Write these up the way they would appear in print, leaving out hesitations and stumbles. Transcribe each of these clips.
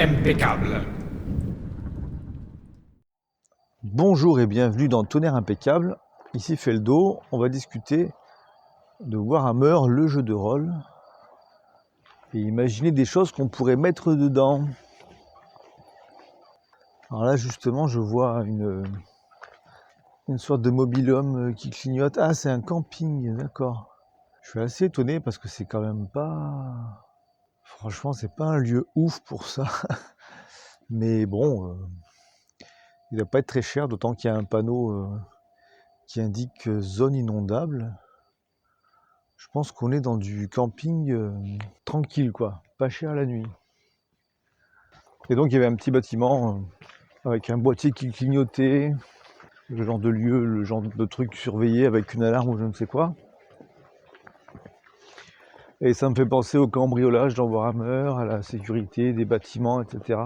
impeccable. Bonjour et bienvenue dans Tonnerre impeccable. Ici Feldo, on va discuter de Warhammer, le jeu de rôle, et imaginer des choses qu'on pourrait mettre dedans. Alors là justement je vois une sorte de mobil-home qui clignote. Ah, c'est un camping, d'accord. Je suis assez étonné parce que c'est quand même pas... Franchement, c'est pas un lieu ouf pour ça. Mais bon, il va pas être très cher, d'autant qu'il y a un panneau qui indique zone inondable. Je pense qu'on est dans du camping tranquille, quoi. Pas cher la nuit. Et donc, il y avait un petit bâtiment avec un boîtier qui clignotait, le genre de lieu, le genre de truc surveillé avec une alarme ou je ne sais quoi. Et ça me fait penser au cambriolage dans Warhammer, à la sécurité des bâtiments, etc.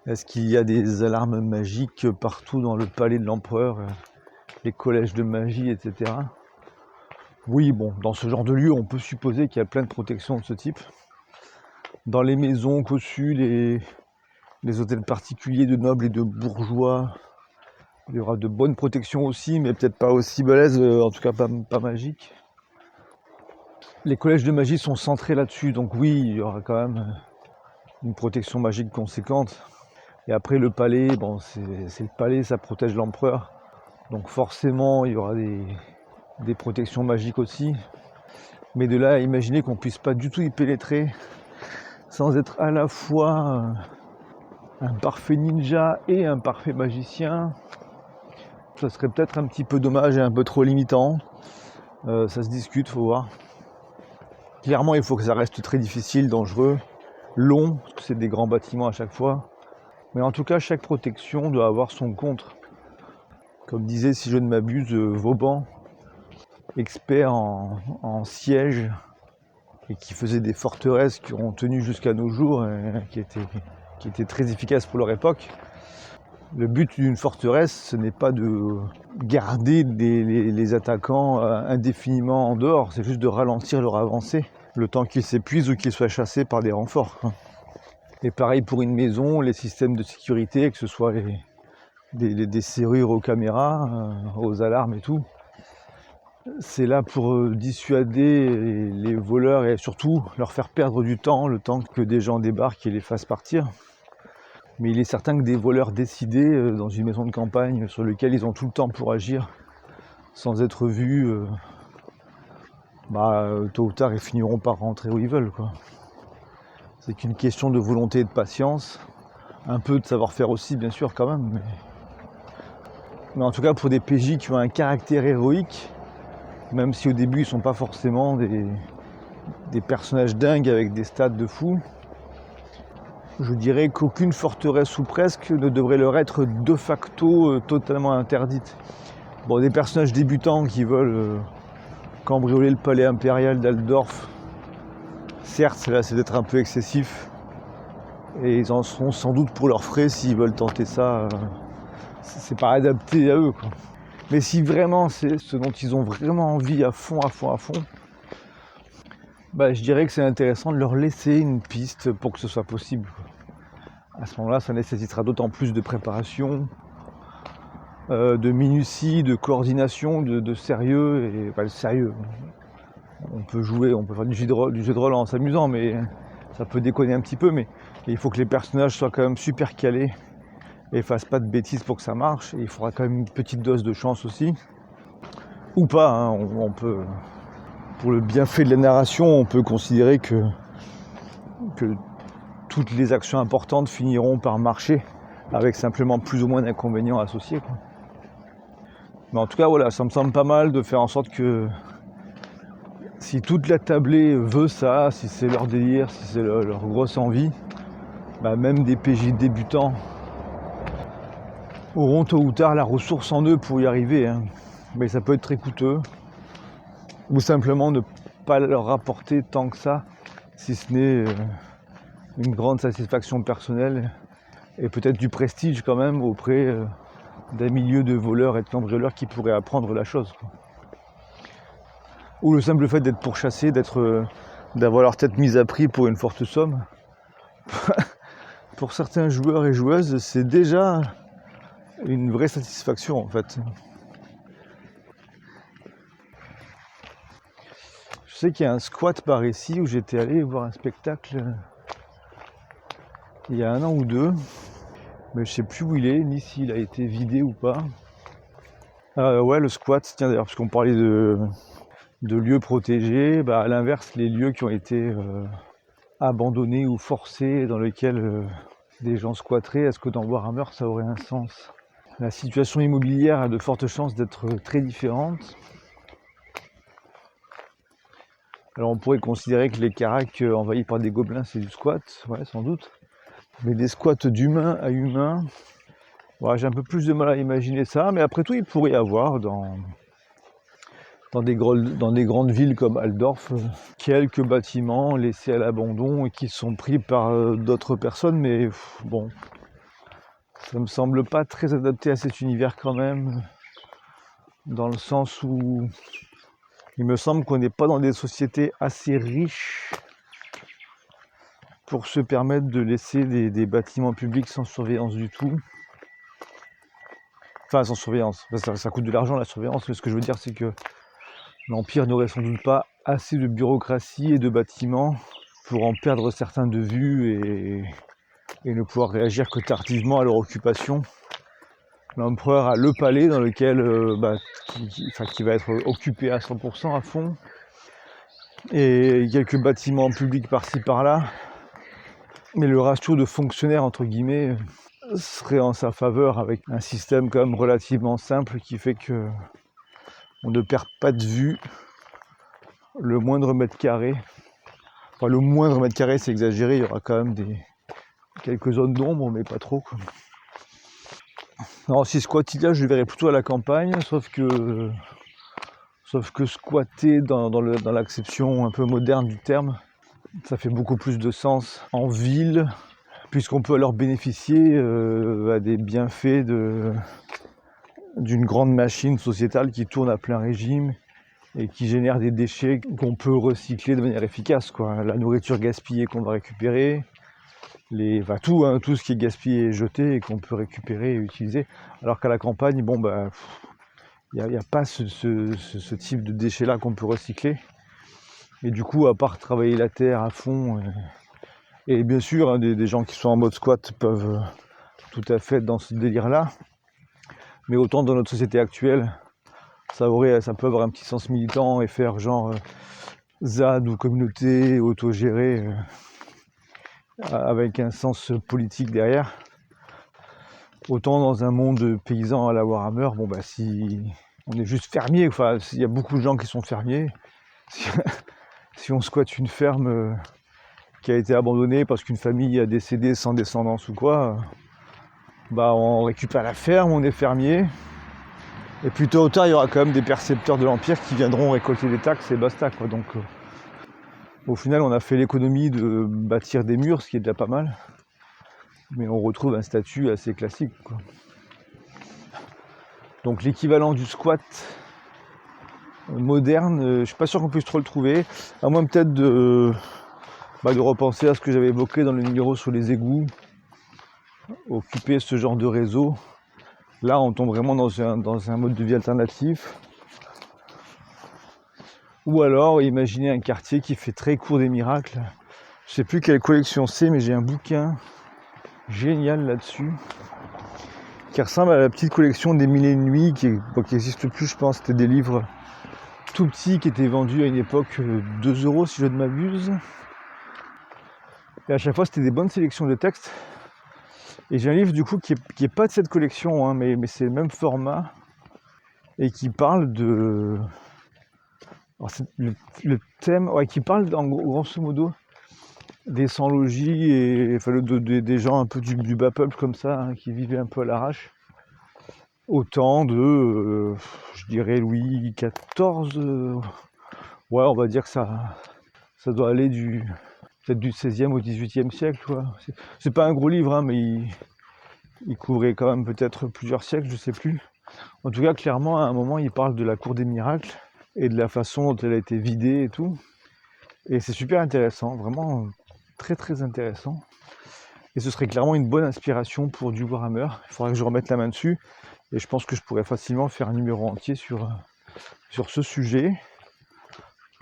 Est-ce qu'il y a des alarmes magiques partout dans le palais de l'empereur, les collèges de magie, etc. Oui, bon, dans ce genre de lieu, on peut supposer qu'il y a plein de protections de ce type. Dans les maisons cossues, les hôtels particuliers de nobles et de bourgeois, il y aura de bonnes protections aussi, mais peut-être pas aussi balèzes, en tout cas pas magiques. Les collèges de magie sont centrés là-dessus, donc oui, il y aura quand même une protection magique conséquente. Et après le palais, bon, c'est le palais, ça protège l'empereur. Donc forcément, il y aura des protections magiques aussi. Mais de là à imaginer qu'on puisse pas du tout y pénétrer sans être à la fois un parfait ninja et un parfait magicien, ça serait peut-être un petit peu dommage et un peu trop limitant. Ça se discute, faut voir. Clairement, il faut que ça reste très difficile, dangereux, long, parce que c'est des grands bâtiments à chaque fois. Mais en tout cas, chaque protection doit avoir son contre. Comme disait, si je ne m'abuse, Vauban, expert en siège, et qui faisait des forteresses qui ont tenu jusqu'à nos jours, et qui étaient très efficaces pour leur époque. Le but d'une forteresse, ce n'est pas de garder les attaquants indéfiniment en dehors, c'est juste de ralentir leur avancée, le temps qu'ils s'épuisent ou qu'ils soient chassés par des renforts. Et pareil pour une maison, les systèmes de sécurité, que ce soit des serrures aux caméras, aux alarmes et tout, c'est là pour dissuader les voleurs et surtout leur faire perdre du temps, le temps que des gens débarquent et les fassent partir. Mais il est certain que des voleurs décidés dans une maison de campagne sur laquelle ils ont tout le temps pour agir, sans être vus, tôt ou tard ils finiront par rentrer où ils veulent, quoi. C'est qu'une question de volonté et de patience, un peu de savoir-faire aussi bien sûr quand même, mais en tout cas pour des PJ qui ont un caractère héroïque, même si au début ils ne sont pas forcément des personnages dingues avec des stats de fou, je dirais qu'aucune forteresse ou presque ne devrait leur être de facto totalement interdite. Bon, des personnages débutants qui veulent cambrioler le palais impérial d'Aldorf, certes, là c'est d'être un peu excessif, et ils en seront sans doute pour leurs frais s'ils veulent tenter ça, c'est pas adapté à eux, quoi. Mais si vraiment c'est ce dont ils ont vraiment envie à fond, je dirais que c'est intéressant de leur laisser une piste pour que ce soit possible. À ce moment-là, ça nécessitera d'autant plus de préparation, de minutie, de coordination, de sérieux, et pas le sérieux. On peut jouer, on peut faire du jeu de rôle en s'amusant, mais ça peut déconner un petit peu, mais il faut que les personnages soient quand même super calés et fassent pas de bêtises pour que ça marche, et il faudra quand même une petite dose de chance aussi. Ou pas, hein, on peut... Pour le bienfait de la narration, on peut considérer que toutes les actions importantes finiront par marcher avec simplement plus ou moins d'inconvénients associés, quoi. Mais en tout cas, voilà, ça me semble pas mal de faire en sorte que si toute la tablée veut ça, si c'est leur délire, si c'est leur grosse envie, même des PJ débutants auront tôt ou tard la ressource en eux pour y arriver, hein. Mais ça peut être très coûteux. Ou simplement ne pas leur rapporter tant que ça, si ce n'est une grande satisfaction personnelle et peut-être du prestige quand même auprès d'un milieu de voleurs et de cambrioleurs qui pourraient apprendre la chose, quoi. Ou le simple fait d'être pourchassé, d'avoir leur tête mise à prix pour une forte somme, pour certains joueurs et joueuses, c'est déjà une vraie satisfaction en fait. Je sais qu'il y a un squat par ici où j'étais allé voir un spectacle il y a 1 an ou 2, mais je sais plus où il est, ni s'il a été vidé ou pas. Ouais, le squat, tiens d'ailleurs, parce qu'on parlait de lieux protégés, à l'inverse, les lieux qui ont été abandonnés ou forcés, dans lesquels des gens squatteraient, est-ce que dans Warhammer ça aurait un sens? La situation immobilière a de fortes chances d'être très différente. Alors on pourrait considérer que les caracs envahis par des gobelins c'est du squat, ouais sans doute. Mais des squats d'humain à humain, ouais, j'ai un peu plus de mal à imaginer ça, mais après tout il pourrait y avoir dans des grandes villes comme Altdorf, quelques bâtiments laissés à l'abandon et qui sont pris par d'autres personnes, mais bon, ça me semble pas très adapté à cet univers quand même, dans le sens où il me semble qu'on n'est pas dans des sociétés assez riches pour se permettre de laisser des bâtiments publics sans surveillance du tout. Enfin, sans surveillance, ça coûte de l'argent la surveillance, mais ce que je veux dire c'est que l'Empire n'aurait sans doute pas assez de bureaucratie et de bâtiments pour en perdre certains de vue et ne pouvoir réagir que tardivement à leur occupation. L'empereur a le palais dans lequel qui va être occupé à 100% à fond, et quelques bâtiments publics par-ci par-là, mais le ratio de fonctionnaires entre guillemets serait en sa faveur, avec un système quand même relativement simple qui fait que on ne perd pas de vue le moindre mètre carré. Enfin, le moindre mètre carré c'est exagéré, il y aura quand même quelques zones d'ombre, mais pas trop quoi. Non, si squatter là, je le verrais plutôt à la campagne, sauf que squatter dans l'acception un peu moderne du terme, ça fait beaucoup plus de sens en ville, puisqu'on peut alors bénéficier à des bienfaits d'une grande machine sociétale qui tourne à plein régime et qui génère des déchets qu'on peut recycler de manière efficace, quoi. La nourriture gaspillée qu'on va récupérer, tout ce qui est gaspillé et jeté et qu'on peut récupérer et utiliser, alors qu'à la campagne, il n'y a pas ce type de déchets là qu'on peut recycler, et du coup à part travailler la terre à fond, et bien sûr des gens qui sont en mode squat peuvent tout à fait être dans ce délire là, mais autant dans notre société actuelle ça peut avoir un petit sens militant et faire genre ZAD ou communauté autogérée, avec un sens politique derrière. Autant dans un monde paysan à la Warhammer, si on est juste fermier, enfin il y a beaucoup de gens qui sont fermiers, si on squatte une ferme qui a été abandonnée parce qu'une famille a décédé sans descendance ou quoi, on récupère la ferme, on est fermier, et puis tôt ou tard il y aura quand même des percepteurs de l'Empire qui viendront récolter des taxes et basta quoi. Donc au final on a fait l'économie de bâtir des murs, ce qui est déjà pas mal, mais on retrouve un statut assez classique quoi. Donc l'équivalent du squat moderne, je suis pas sûr qu'on puisse trop le trouver, à moins peut-être de repenser à ce que j'avais évoqué dans le numéro sur les égouts, occuper ce genre de réseau. Là on tombe vraiment dans un mode de vie alternatif. Ou alors imaginer un quartier qui fait très court des miracles. Je sais plus quelle collection c'est, mais j'ai un bouquin génial là-dessus, qui ressemble à la petite collection des Mille et une nuits, qui n'existe plus je pense. C'était des livres tout petits qui étaient vendus à une époque 2 € si je ne m'abuse. Et à chaque fois c'était des bonnes sélections de textes. Et j'ai un livre du coup qui est pas de cette collection, mais c'est le même format, et qui parle de... Alors c'est le thème, qui parle en grosso modo des sans-logis et des gens un peu du bas peuple comme ça, qui vivaient un peu à l'arrache, au temps de, je dirais Louis XIV, on va dire que ça doit aller peut-être du XVIe au XVIIIe siècle, quoi. C'est pas un gros livre, mais il couvrait quand même peut-être plusieurs siècles, je sais plus. En tout cas, clairement, à un moment, il parle de la cour des miracles et de la façon dont elle a été vidée et tout. Et c'est super intéressant, vraiment très très intéressant. Et ce serait clairement une bonne inspiration pour du Warhammer. Il faudrait que je remette la main dessus. Et je pense que je pourrais facilement faire un numéro entier sur ce sujet.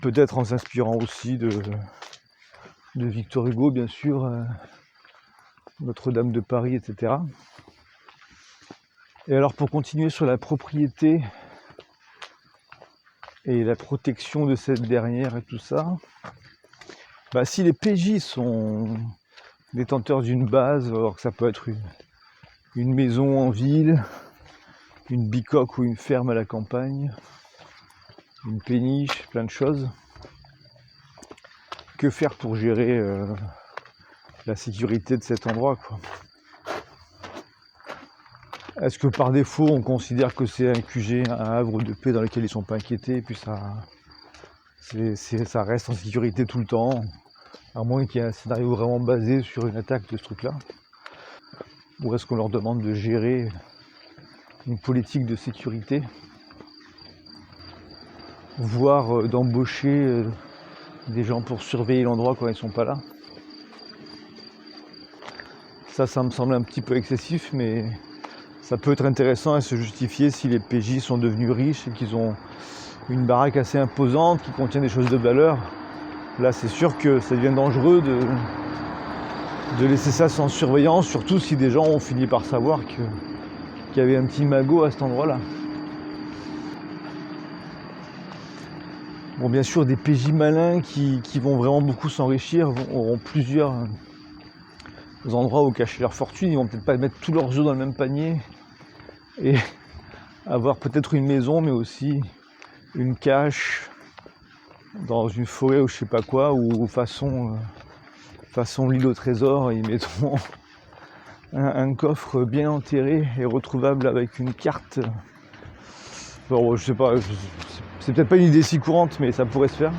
Peut-être en s'inspirant aussi de Victor Hugo, bien sûr, Notre-Dame de Paris, etc. Et alors pour continuer sur la propriété et la protection de cette dernière et tout ça, si les PJ sont détenteurs d'une base, alors que ça peut être une maison en ville, une bicoque ou une ferme à la campagne, une péniche, plein de choses, que faire pour gérer la sécurité de cet endroit, quoi? Est-ce que par défaut on considère que c'est un QG, un havre de paix dans lequel ils ne sont pas inquiétés, et puis ça reste en sécurité tout le temps, à moins qu'il y ait un scénario vraiment basé sur une attaque de ce truc-là? Ou est-ce qu'on leur demande de gérer une politique de sécurité, voire d'embaucher des gens pour surveiller l'endroit quand ils ne sont pas là? Ça me semble un petit peu excessif, mais ça peut être intéressant à se justifier si les PJ sont devenus riches et qu'ils ont une baraque assez imposante qui contient des choses de valeur. Là, c'est sûr que ça devient dangereux de laisser ça sans surveillance, surtout si des gens ont fini par savoir qu'il y avait un petit magot à cet endroit-là. Bon, bien sûr, des PJ malins qui vont vraiment beaucoup s'enrichir auront plusieurs endroits où cacher leur fortune. Ils vont peut-être pas mettre tous leurs œufs dans le même panier et avoir peut-être une maison, mais aussi une cache dans une forêt ou je sais pas quoi, ou façon l'île au trésor, ils mettront un coffre bien enterré et retrouvable avec une carte. Bon, je sais pas, c'est peut-être pas une idée si courante, mais ça pourrait se faire.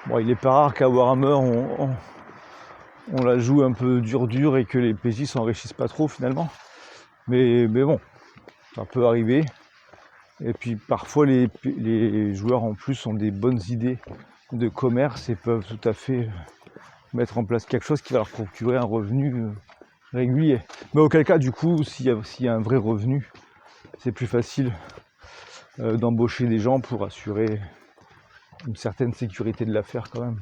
Bon, il est pas rare qu'à Warhammer on la joue un peu dur et que les PJ s'enrichissent pas trop finalement. Mais bon, ça peut arriver. Et puis parfois les joueurs en plus ont des bonnes idées de commerce et peuvent tout à fait mettre en place quelque chose qui va leur procurer un revenu régulier. Mais auquel cas, du coup, s'il y a un vrai revenu, c'est plus facile d'embaucher des gens pour assurer une certaine sécurité de l'affaire quand même.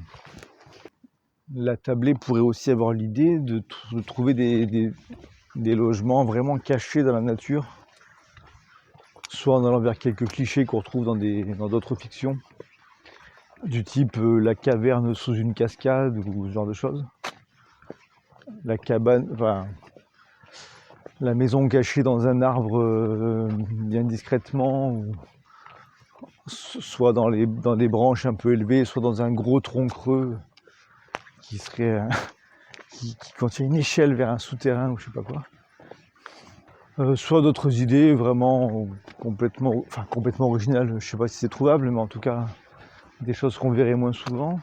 La tablée pourrait aussi avoir l'idée de trouver des logements vraiment cachés dans la nature, soit en allant vers quelques clichés qu'on retrouve dans d'autres fictions, du type la caverne sous une cascade ou ce genre de choses. La cabane, enfin, la maison cachée dans un arbre bien discrètement, ou soit dans des branches un peu élevées, soit dans un gros tronc creux qui contient une échelle vers un souterrain ou je sais pas quoi. Soit d'autres idées vraiment complètement originales, je sais pas si c'est trouvable, mais en tout cas des choses qu'on verrait moins souvent.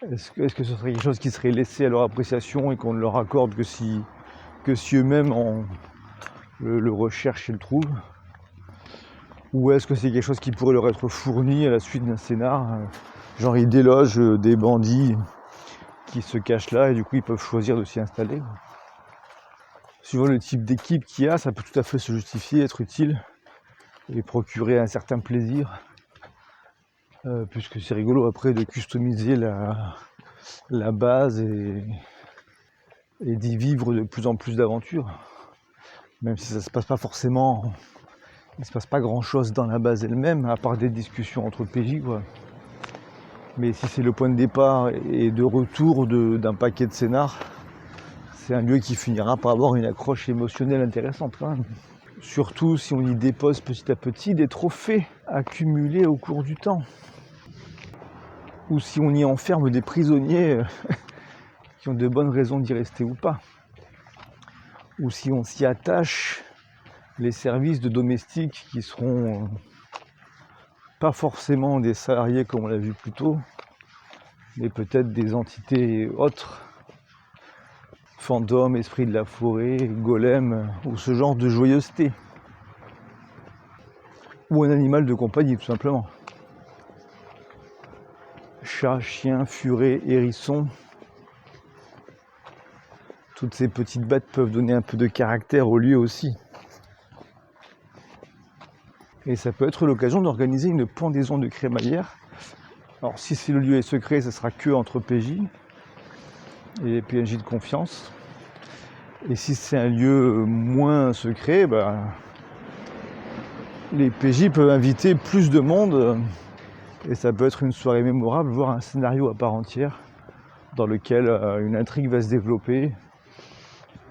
Est-ce que ce serait quelque chose qui serait laissé à leur appréciation et qu'on ne leur accorde que si eux-mêmes le recherchent et le trouvent? Ou est-ce que c'est quelque chose qui pourrait leur être fourni à la suite d'un scénar, genre ils délogent des bandits qui se cachent là et du coup ils peuvent choisir de s'y installer? Suivant le type d'équipe qu'il y a, ça peut tout à fait se justifier, être utile et procurer un certain plaisir, puisque c'est rigolo après de customiser la base et d'y vivre de plus en plus d'aventures, même si ça se passe pas forcément, il se passe pas grand chose dans la base elle-même, à part des discussions entre PJ, quoi. Mais si c'est le point de départ et de retour d'un paquet de scénars, c'est un lieu qui finira par avoir une accroche émotionnelle intéressante quand même. Surtout si on y dépose petit à petit des trophées accumulés au cours du temps. Ou si on y enferme des prisonniers qui ont de bonnes raisons d'y rester ou pas. Ou si on s'y attache les services de domestiques qui seront pas forcément des salariés comme on l'a vu plus tôt, mais peut-être des entités autres, fantômes, esprits de la forêt, golems, ou ce genre de joyeuseté. Ou un animal de compagnie tout simplement. Chat, chien, furet, hérisson, toutes ces petites bêtes peuvent donner un peu de caractère au lieu aussi. Et ça peut être l'occasion d'organiser une pendaison de crémaillère. Alors si le lieu est secret, ce sera que entre PJ et les PNJ de confiance. Et si c'est un lieu moins secret, les PJ peuvent inviter plus de monde et ça peut être une soirée mémorable, voire un scénario à part entière dans lequel une intrigue va se développer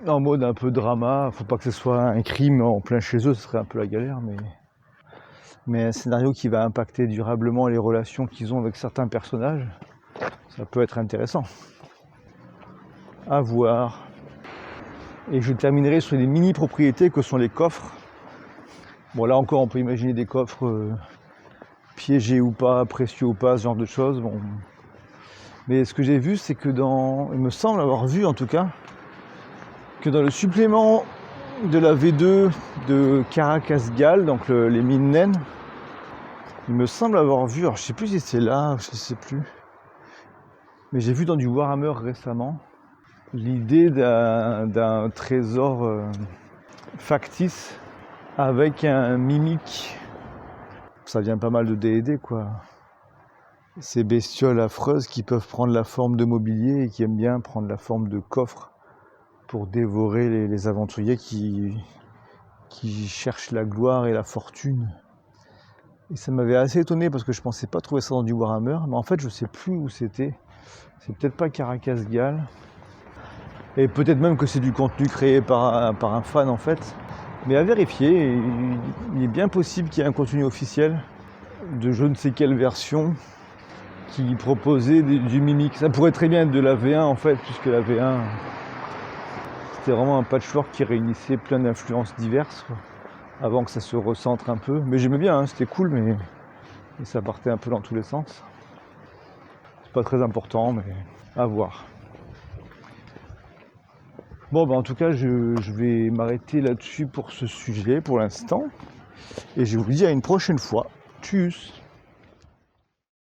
en mode un peu drama. Faut pas que ce soit un crime en plein chez eux, ce serait un peu la galère, mais un scénario qui va impacter durablement les relations qu'ils ont avec certains personnages, ça peut être intéressant. À voir. Et je terminerai sur les mini-propriétés que sont les coffres. Bon, là encore, on peut imaginer des coffres piégés ou pas, précieux ou pas, ce genre de choses. Bon. Mais ce que j'ai vu, c'est que il me semble avoir vu en tout cas, que dans le supplément de la V2 de Caracas-Gal, donc les mines naines, il me semble avoir vu, alors je sais plus si c'est là, je sais plus, mais j'ai vu dans du Warhammer récemment, l'idée d'un trésor factice avec un mimique. Ça vient pas mal de D&D quoi. Ces bestioles affreuses qui peuvent prendre la forme de mobilier et qui aiment bien prendre la forme de coffres pour dévorer les aventuriers qui cherchent la gloire et la fortune. Et ça m'avait assez étonné parce que je pensais pas trouver ça dans du Warhammer, mais en fait je sais plus où c'était. C'est peut-être pas Caracas-Gal. Et peut-être même que c'est du contenu créé par un fan en fait. Mais à vérifier, il est bien possible qu'il y ait un contenu officiel de je ne sais quelle version qui proposait du mimique. Ça pourrait très bien être de la V1 en fait, puisque la V1 c'était vraiment un patchwork qui réunissait plein d'influences diverses quoi, avant que ça se recentre un peu. Mais j'aimais bien, hein, c'était cool, mais ça partait un peu dans tous les sens. C'est pas très important, mais à voir. Bon, en tout cas, je vais m'arrêter là-dessus pour ce sujet pour l'instant. Et je vous dis à une prochaine fois. Tchuss!